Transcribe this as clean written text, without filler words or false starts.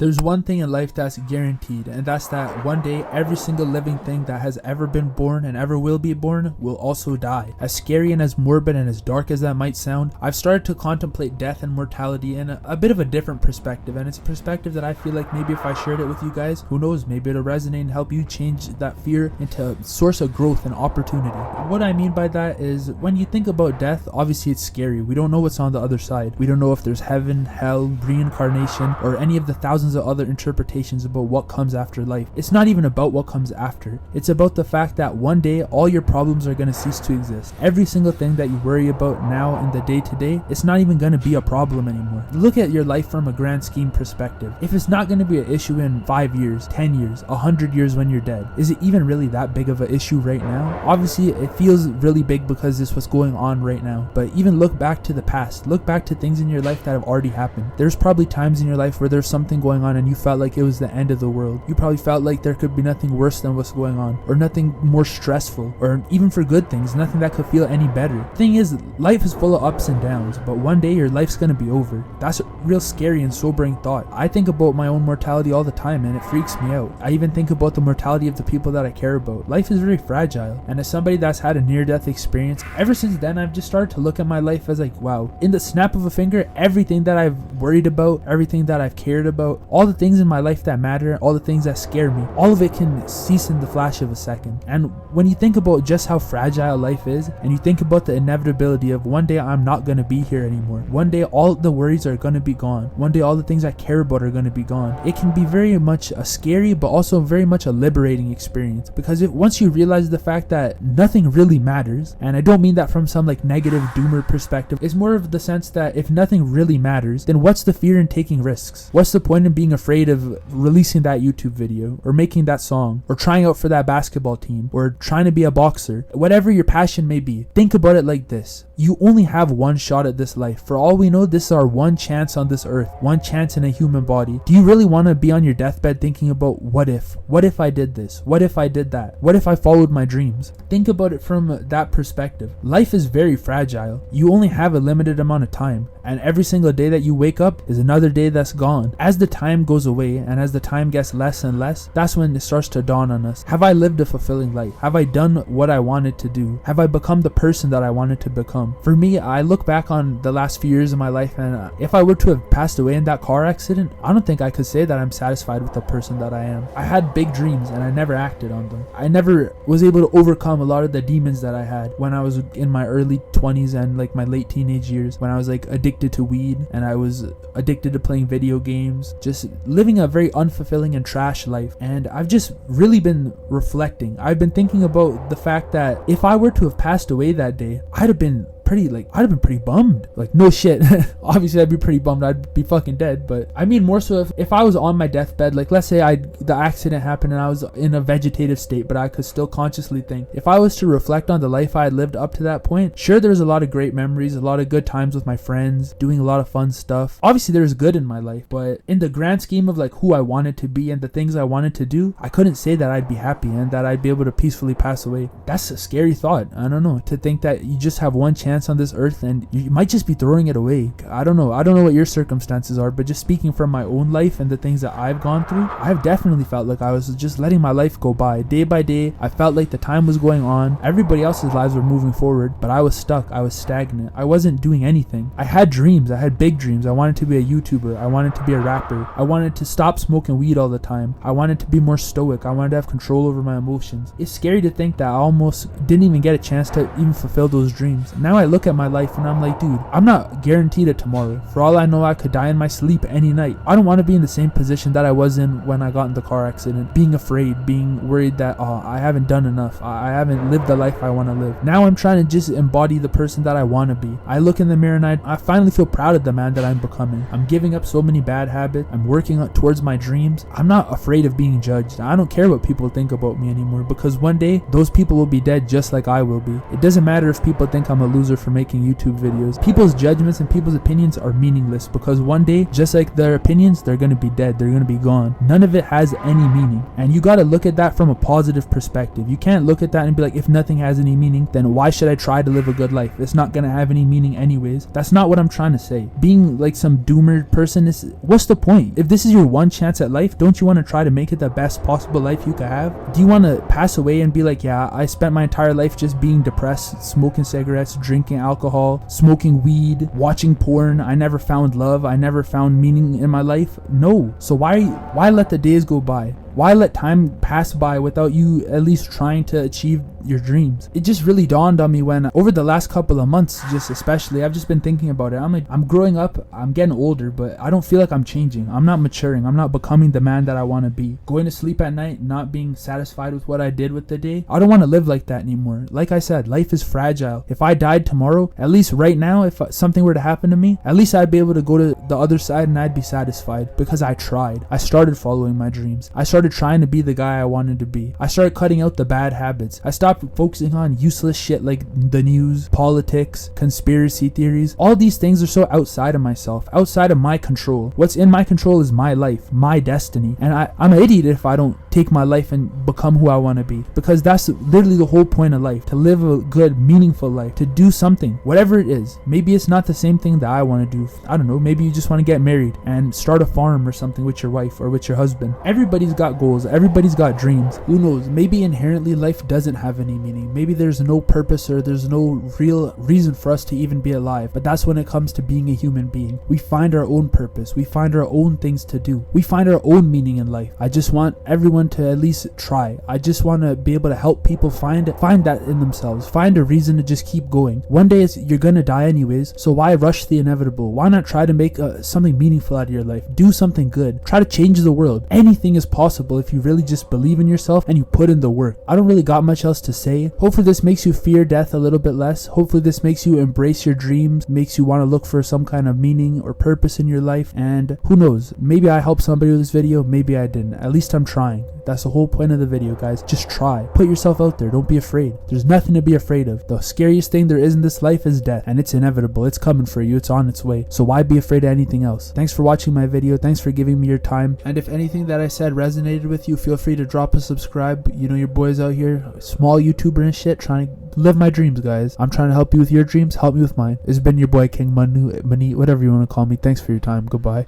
There's one thing in life that's guaranteed, and that's that one day every single living thing that has ever been born and ever will be born will also die. As scary and as morbid and as dark as that might sound, I've started to contemplate death and mortality in a bit of a different perspective, and it's a perspective that I feel like maybe if I shared it with you guys, who knows, maybe it'll resonate and help you change that fear into a source of growth and opportunity. What I mean by that is, when you think about death, obviously it's scary. We don't know what's on the other side. We don't know if there's heaven, hell, reincarnation, or any of the thousands of other interpretations about what comes after life. It's not even about what comes after. It's about the fact that one day all your problems are going to cease to exist. Every single thing that you worry about now in the day to day, it's not even going to be a problem anymore. Look at your life from a grand scheme perspective. If it's not going to be an issue in 5 years, 10 years, 100 years when you're dead, is it even really that big of an issue right now? Obviously it feels really big because it's what's going on right now, but even look back to the past. Look back to things in your life that have already happened. There's probably times in your life where there's something going on and you felt like it was the end of the world. You probably felt like there could be nothing worse than what's going on, or nothing more stressful, or even for good things, nothing that could feel any better. The thing is, life is full of ups and downs, but one day your life's gonna be over. That's a real scary and sobering thought. I think about my own mortality all the time and it freaks me out. I even think about the mortality of the people that I care about. Life is very fragile, and as somebody that's had a near-death experience, ever since then I've just started to look at my life as like, wow, in the snap of a finger, everything that I've worried about, everything that I've cared about, all the things in my life that matter, all the things that scare me, all of it can cease in the flash of a second. And when you think about just how fragile life is, and you think about the inevitability of one day I'm not going to be here anymore, one day all the worries are going to be gone, one day all the things I care about are going to be gone, it can be very much a scary but also very much a liberating experience, because once you realize the fact that nothing really matters, and I don't mean that from some like negative doomer perspective, it's more of the sense that if nothing really matters, then what's the fear in taking risks? What's the point in being afraid of releasing that YouTube video, or making that song, or trying out for that basketball team, or trying to be a boxer? Whatever your passion may be, think about it like this: you only have one shot at this life. For all we know, this is our one chance on this earth, one chance in a human body. Do you really want to be on your deathbed thinking about what if I did this, what if I did that, what if I followed my dreams? Think about it from that perspective. Life is very fragile. You only have a limited amount of time, and every single day that you wake up is another day that's gone. As the time goes away and as the time gets less and less, that's when it starts to dawn on us. Have I lived a fulfilling life? Have I done what I wanted to do? Have I become the person that I wanted to become? For me, I look back on the last few years of my life, and if I were to have passed away in that car accident, I don't think I could say that I'm satisfied with the person that I am. I had big dreams and I never acted on them. I never was able to overcome a lot of the demons that I had when I was in my early 20s and like my late teenage years, when I was like addicted to weed and I was addicted to playing video games, just living a very unfulfilling and trash life. And I've just really been reflecting. I've been thinking about the fact that if I were to have passed away that day, I'd have been pretty bummed. Like, no shit. Obviously I'd be pretty bummed. I'd be fucking dead. But I mean more so if I was on my deathbed, like let's say the accident happened and I was in a vegetative state, but I could still consciously think. If I was to reflect on the life I had lived up to that point, sure, there was a lot of great memories, a lot of good times with my friends, doing a lot of fun stuff. Obviously there's good in my life, but in the grand scheme of like who I wanted to be and the things I wanted to do, I couldn't say that I'd be happy and that I'd be able to peacefully pass away. That's a scary thought. I don't know, to think that you just have one chance on this earth and you might just be throwing it away. I don't know what your circumstances are, but just speaking from my own life and the things that I've gone through, I've definitely felt like I was just letting my life go by day by day. I felt like the time was going on, everybody else's lives were moving forward, but I was stuck. I was stagnant. I wasn't doing anything. I had dreams. I had big dreams. I wanted to be a YouTuber. I wanted to be a rapper. I wanted to stop smoking weed all the time. I wanted to be more stoic. I wanted to have control over my emotions. It's scary to think that I almost didn't even get a chance to even fulfill those dreams. Now I look at my life and I'm like, dude, I'm not guaranteed a tomorrow. For all I know, I could die in my sleep any night. I don't want to be in the same position that I was in when I got in the car accident, being afraid, being worried that I haven't done enough, I haven't lived the life I want to live. Now I'm trying to just embody the person that I want to be. I look in the mirror and I finally feel proud of the man that I'm becoming. I'm giving up so many bad habits. I'm working towards my dreams. I'm not afraid of being judged. I don't care what people think about me anymore, because one day those people will be dead just like I will be. It doesn't matter if people think I'm a loser or for making YouTube videos. People's judgments and people's opinions are meaningless, because one day, just like their opinions, they're gonna be dead, they're gonna be gone. None of it has any meaning, and you gotta look at that from a positive perspective. You can't look at that and be like, if nothing has any meaning, then why should I try to live a good life? It's not gonna have any meaning anyways. That's not what I'm trying to say. Being like some doomer person is, what's the point? If this is your one chance at life, don't you want to try to make it the best possible life you could have? Do you want to pass away and be like, yeah, I spent my entire life just being depressed, smoking cigarettes, drinking alcohol, smoking weed, watching porn, I never found love, I never found meaning in my life? No. So why let the days go by? Why let time pass by without you at least trying to achieve your dreams? It just really dawned on me when, over the last couple of months, just especially, I've just been thinking about it. I'm like, I'm growing up, I'm getting older, but I don't feel like I'm changing. I'm not maturing. I'm not becoming the man that I want to be. Going to sleep at night, not being satisfied with what I did with the day. I don't want to live like that anymore. Like I said, life is fragile. If I died tomorrow, at least right now, if something were to happen to me, at least I'd be able to go to the other side and I'd be satisfied, because I tried. I started following my dreams. I started trying to be the guy I wanted to be. I started cutting out the bad habits. I stopped focusing on useless shit like the news, politics, conspiracy theories. All these things are so outside of myself, outside of my control. What's in my control is my life, my destiny. And I'm an idiot if I don't take my life and become who I want to be, because that's literally the whole point of life, to live a good, meaningful life, to do something, whatever it is. Maybe it's not the same thing that I want to do. I don't know, maybe you just want to get married and start a farm or something with your wife or with your husband. Everybody's got goals. Everybody's got dreams. Who knows? Maybe inherently life doesn't have any meaning. Maybe there's no purpose or there's no real reason for us to even be alive. But that's when it comes to being a human being. We find our own purpose. We find our own things to do. We find our own meaning in life. I just want everyone to at least try. I just want to be able to help people find that in themselves. Find a reason to just keep going. One day you're gonna die anyways, so why rush the inevitable? Why not try to make something meaningful out of your life? Do something good. Try to change the world. Anything is possible if you really just believe in yourself and you put in the work. I don't really got much else to say. Hopefully this makes you fear death a little bit less. Hopefully this makes you embrace your dreams, makes you want to look for some kind of meaning or purpose in your life. And who knows, maybe I helped somebody with this video, maybe I didn't. At least I'm trying. That's the whole point of the video, guys. Just try. Put yourself out there. Don't be afraid. There's nothing to be afraid of. The scariest thing there is in this life is death, and it's inevitable. It's coming for you. It's on its way. So why be afraid of anything else? Thanks for watching my video. Thanks for giving me your time. And if anything that I said resonated with you, feel free to drop a subscribe. You know, your boy's out here, small YouTuber and shit, trying to live my dreams, guys. I'm trying to help you with your dreams. Help me with mine. It's been your boy King Manu, Mani, whatever you want to call me. Thanks for your time. Goodbye.